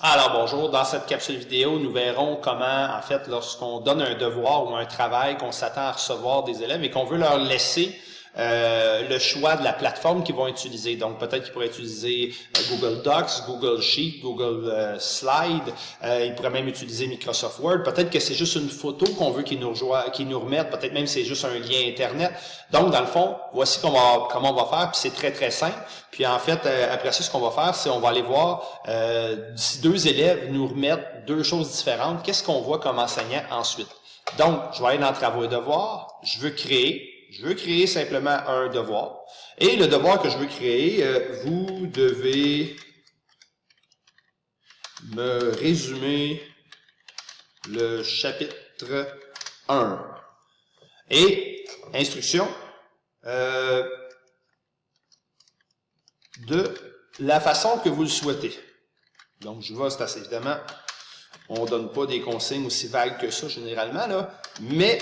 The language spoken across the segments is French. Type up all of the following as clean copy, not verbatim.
Alors bonjour, dans cette capsule vidéo, nous verrons comment, en fait, lorsqu'on donne un devoir ou un travail qu'on s'attend à recevoir des élèves et qu'on veut leur laisser le choix de la plateforme qu'ils vont utiliser. Donc peut-être qu'ils pourraient utiliser Google Docs, Google Sheet, Google Slide, ils pourraient même utiliser Microsoft Word. Peut-être que c'est juste une photo qu'on veut qu'ils nous remettent, peut-être même c'est juste un lien Internet. Donc dans le fond, voici comment on va faire, puis c'est très très simple. Puis en fait, après ça, ce qu'on va faire, c'est on va aller voir si deux élèves nous remettent deux choses différentes, qu'est-ce qu'on voit comme enseignant ensuite. Donc, je vais aller dans Travaux et devoirs, je veux créer simplement un devoir. Et le devoir que je veux créer, vous devez me résumer le chapitre 1. Et, instruction, de la façon que vous le souhaitez. Donc, je vois, c'est assez évidemment, on ne donne pas des consignes aussi vagues que ça généralement, là, mais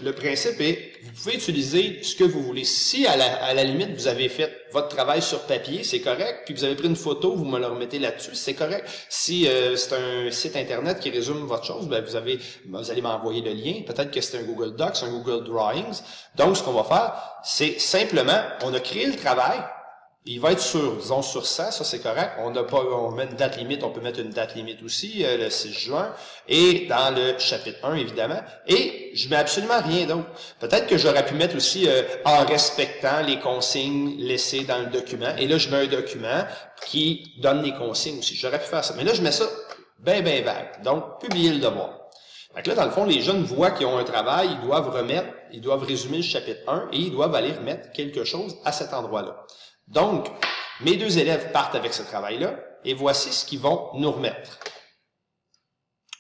le principe est, vous pouvez utiliser ce que vous voulez. Si à la limite, vous avez fait votre travail sur papier, c'est correct, puis vous avez pris une photo, vous me le remettez là-dessus, c'est correct. Si c'est un site Internet qui résume votre chose, ben vous allez m'envoyer le lien. Peut-être que c'est un Google Docs, un Google Drawings. Donc, ce qu'on va faire, c'est simplement, on a créé le travail, il va être disons sur 100, ça c'est correct. On met une date limite, on peut mettre une date limite aussi, le 6 juin, et dans le chapitre 1, évidemment, et je mets absolument rien d'autre. Peut-être que j'aurais pu mettre aussi en respectant les consignes laissées dans le document, et là je mets un document qui donne les consignes aussi. J'aurais pu faire ça, mais là je mets ça bien vague. Donc, publier le devoir. Fait que là, dans le fond, les jeunes voient qu'ils ont un travail, ils doivent résumer le chapitre 1, et ils doivent aller remettre quelque chose à cet endroit-là. Donc, mes deux élèves partent avec ce travail-là, et voici ce qu'ils vont nous remettre.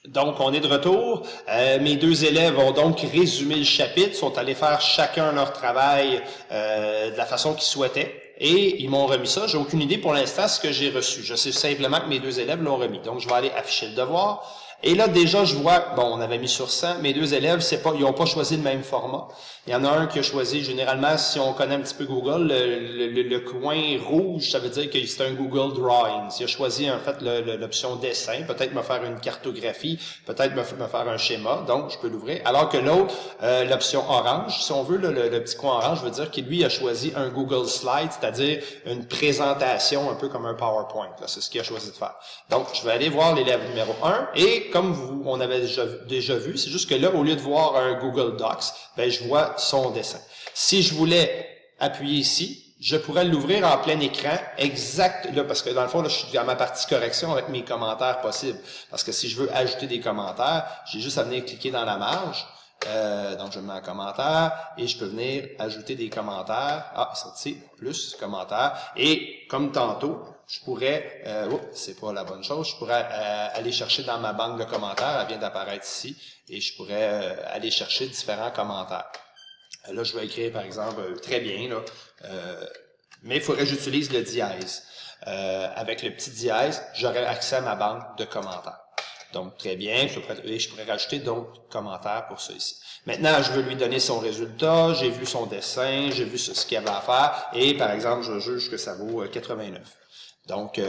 Donc, on est de retour. Mes deux élèves ont donc résumé le chapitre, sont allés faire chacun leur travail de la façon qu'ils souhaitaient, et ils m'ont remis ça. J'ai aucune idée pour l'instant ce que j'ai reçu. Je sais simplement que mes deux élèves l'ont remis. Donc, je vais aller afficher le devoir. Et là, déjà, je vois, bon, on avait mis sur 100, mes deux élèves, ils n'ont pas choisi le même format. Il y en a un qui a choisi, généralement, si on connaît un petit peu Google, le coin rouge, ça veut dire que c'est un Google Drawings. Il a choisi, en fait, l'option dessin, peut-être me faire une cartographie, peut-être me faire un schéma, donc je peux l'ouvrir. Alors que l'autre, l'option orange, si on veut, le petit coin orange, veut dire qu'il, lui, a choisi un Google Slide, c'est-à-dire une présentation un peu comme un PowerPoint. C'est ce qu'il a choisi de faire. Donc, je vais aller voir l'élève numéro 1, et comme on avait déjà vu, c'est juste que là, au lieu de voir un Google Docs, ben, je vois son dessin. Si je voulais appuyer ici, je pourrais l'ouvrir en plein écran, exact, là, parce que dans le fond, là, je suis dans ma partie correction avec mes commentaires possibles. Parce que si je veux ajouter des commentaires, j'ai juste à venir cliquer dans la marge. Donc, je mets un commentaire et je peux venir ajouter des commentaires. Ah, sorti, plus, commentaires. Et comme tantôt, je pourrais, c'est pas la bonne chose, je pourrais aller chercher dans ma banque de commentaires, elle vient d'apparaître ici, et je pourrais aller chercher différents commentaires. Là, je vais écrire, par exemple, très bien, là, mais il faudrait que j'utilise le dièse. Avec le petit dièse, j'aurai accès à ma banque de commentaires. Donc, très bien, je pourrais rajouter d'autres commentaires pour ça ici. Maintenant, je veux lui donner son résultat, j'ai vu son dessin, j'ai vu ce qu'il y avait à faire, et par exemple, je juge que ça vaut 89. Donc,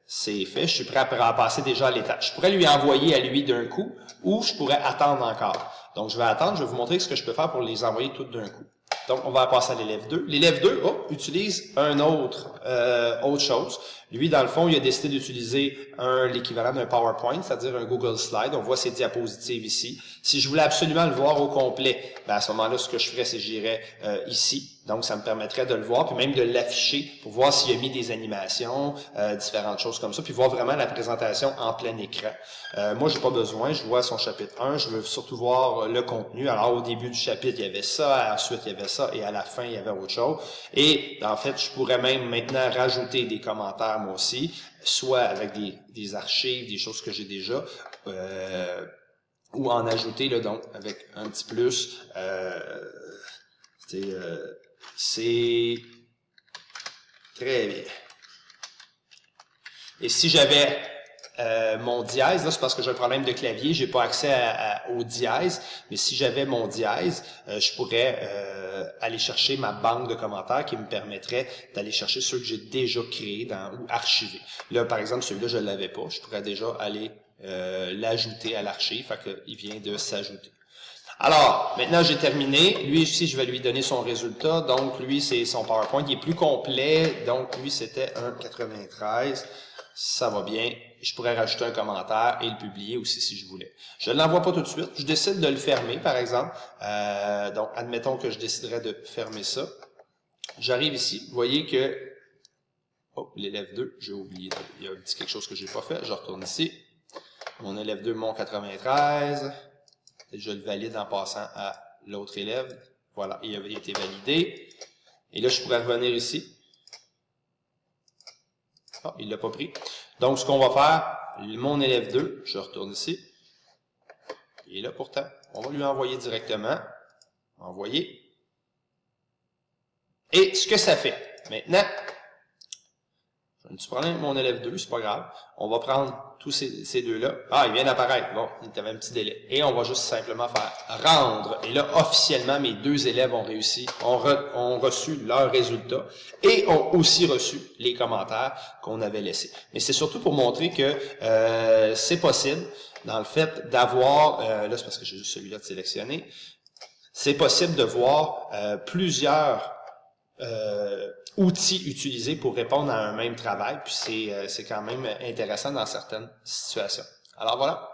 c'est fait, je suis prêt à passer déjà à l'étape. Je pourrais lui envoyer à lui d'un coup, ou je pourrais attendre encore. Donc, je vais attendre, je vais vous montrer ce que je peux faire pour les envoyer toutes d'un coup. Donc, on va passer à l'élève 2. L'élève 2, utilise autre chose. Lui, dans le fond, il a décidé d'utiliser l'équivalent d'un PowerPoint, c'est-à-dire un Google Slide. On voit ses diapositives ici. Si je voulais absolument le voir au complet, ben à ce moment-là, ce que je ferais, c'est que j'irais ici. Donc, ça me permettrait de le voir, puis même de l'afficher pour voir s'il a mis des animations, différentes choses comme ça, puis voir vraiment la présentation en plein écran. Moi, j'ai pas besoin, je vois son chapitre 1, je veux surtout voir le contenu. Alors, au début du chapitre, il y avait ça, ensuite, il y avait ça, et à la fin, il y avait autre chose. Et, en fait, je pourrais même maintenant rajouter des commentaires, moi aussi, soit avec des archives, des choses que j'ai déjà, ou en ajouter, là, donc, avec un petit plus, c'est très bien. Et si j'avais mon dièse, là, c'est parce que j'ai un problème de clavier, j'ai pas accès au dièse, mais si j'avais mon dièse, je pourrais aller chercher ma banque de commentaires qui me permettrait d'aller chercher ceux que j'ai déjà créés ou archivés. Là, par exemple, celui-là, je l'avais pas, je pourrais déjà aller l'ajouter à l'archive, fait qu'il vient de s'ajouter. Alors, maintenant j'ai terminé. Lui ici, je vais lui donner son résultat. Donc, lui, c'est son PowerPoint. Il est plus complet. Donc, lui, c'était un 93. Ça va bien. Je pourrais rajouter un commentaire et le publier aussi si je voulais. Je ne l'envoie pas tout de suite. Je décide de le fermer, par exemple. Donc, admettons que je déciderais de fermer ça. J'arrive ici. Vous voyez que... Oh, l'élève 2, j'ai oublié. Il y a un petit quelque chose que j'ai pas fait. Je retourne ici. Mon élève 2, mon 93. Je le valide en passant à l'autre élève. Voilà, il avait été validé. Et là, je pourrais revenir ici. Ah, il ne l'a pas pris. Donc, ce qu'on va faire, mon élève 2, je retourne ici. Il est là pourtant. On va lui envoyer directement. Envoyer. Et ce que ça fait, maintenant, j'ai un petit problème avec mon élève 2, c'est pas grave. On va prendre tous ces deux-là. Ah, il vient d'apparaître. Bon, il avait un petit délai. Et on va juste simplement faire rendre. Et là, officiellement, mes deux élèves ont réussi, ont reçu leurs résultats et ont aussi reçu les commentaires qu'on avait laissés. Mais c'est surtout pour montrer que c'est possible, dans le fait d'avoir, là c'est parce que j'ai juste celui-là de sélectionner, c'est possible de voir plusieurs outils utilisés pour répondre à un même travail, puis c'est quand même intéressant dans certaines situations. Alors voilà.